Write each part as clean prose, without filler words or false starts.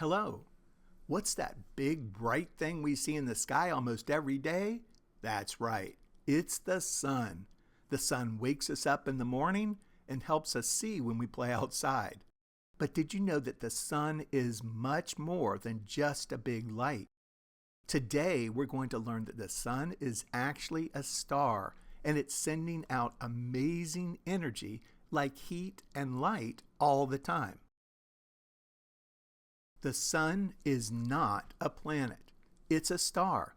Hello. What's that big bright thing we see in the sky almost every day? That's right. It's the sun. The sun wakes us up in the morning and helps us see when we play outside. But did you know that the sun is much more than just a big light? Today, we're going to learn that the sun is actually a star, and it's sending out amazing energy like heat and light all the time. The sun is not a planet. It's a star.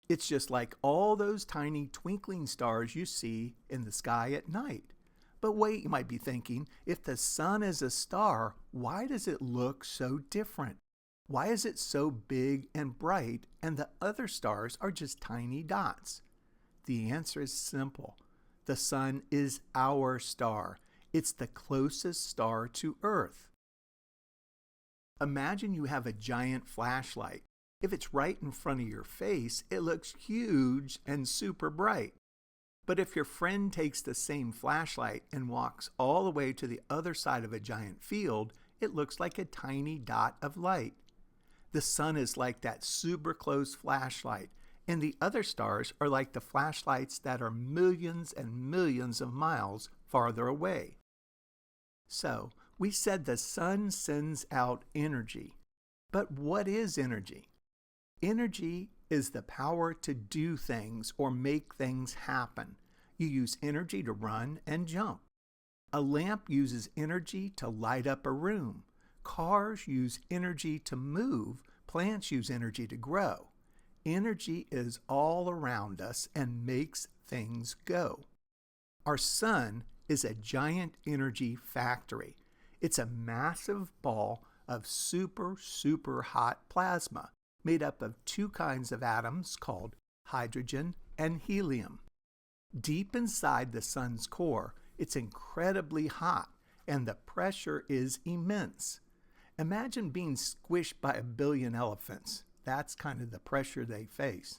It's just like all those tiny twinkling stars you see in the sky at night. But wait, you might be thinking, if the sun is a star, why does it look so different? Why is it so big and bright and the other stars are just tiny dots? The answer is simple. The sun is our star. It's the closest star to Earth. Imagine you have a giant flashlight. If it's right in front of your face, it looks huge and super bright. But if your friend takes the same flashlight and walks all the way to the other side of a giant field, it looks like a tiny dot of light. The sun is like that super close flashlight, and the other stars are like the flashlights that are millions and millions of miles farther away. So, we said the sun sends out energy. But what is energy? Energy is the power to do things or make things happen. You use energy to run and jump. A lamp uses energy to light up a room. Cars use energy to move. Plants use energy to grow. Energy is all around us and makes things go. Our sun is a giant energy factory. It's a massive ball of super hot plasma made up of two kinds of atoms called hydrogen and helium. Deep inside the sun's core, it's incredibly hot and the pressure is immense. Imagine being squished by a billion elephants. That's kind of the pressure they face.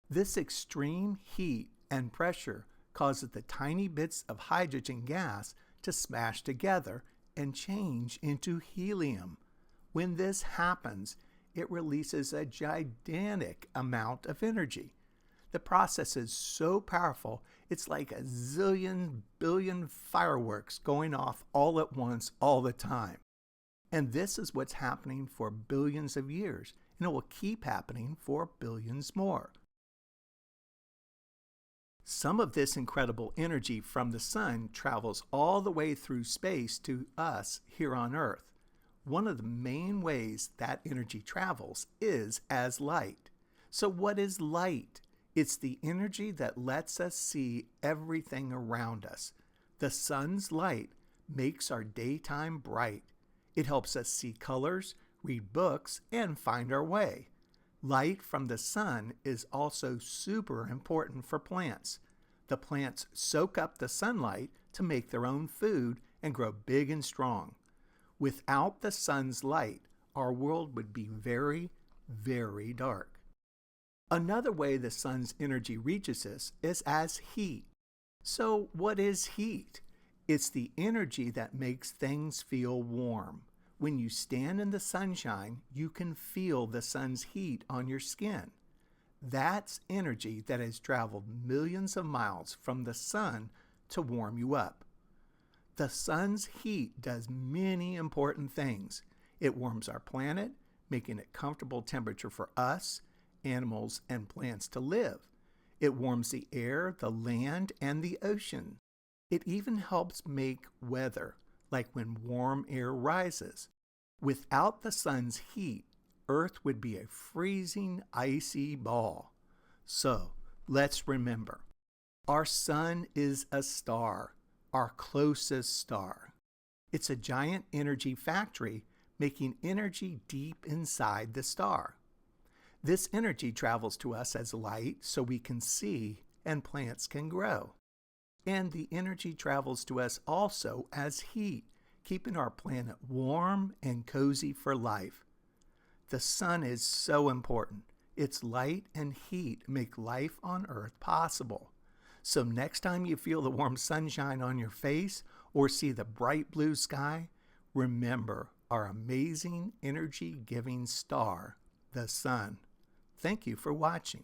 This extreme heat and pressure causes the tiny bits of hydrogen gas to smash together and change into helium. When this happens, it releases a gigantic amount of energy. The process is so powerful, it's like a zillion billion fireworks going off all at once all the time. And this is what's happening for billions of years, and it will keep happening for billions more. Some of this incredible energy from the sun travels all the way through space to us here on Earth. One of the main ways that energy travels is as light. So what is light? It's the energy that lets us see everything around us. The sun's light makes our daytime bright. It helps us see colors, read books, and find our way. Light from the sun is also super important for plants. The plants soak up the sunlight to make their own food and grow big and strong. Without the sun's light, our world would be very, very dark. Another way the sun's energy reaches us is as heat. So what is heat? It's the energy that makes things feel warm. When you stand in the sunshine, you can feel the sun's heat on your skin. That's energy that has traveled millions of miles from the sun to warm you up. The sun's heat does many important things. It warms our planet, making it comfortable temperature for us, animals, and plants to live. It warms the air, the land, and the ocean. It even helps make weather, like when warm air rises. Without the sun's heat, Earth would be a freezing, icy ball. So, let's remember, our sun is a star, our closest star. It's a giant energy factory making energy deep inside the star. This energy travels to us as light so we can see and plants can grow. And the energy travels to us also as heat, keeping our planet warm and cozy for life. The sun is so important. Its light and heat make life on Earth possible. So next time you feel the warm sunshine on your face or see the bright blue sky, remember our amazing energy-giving star, the sun. Thank you for watching.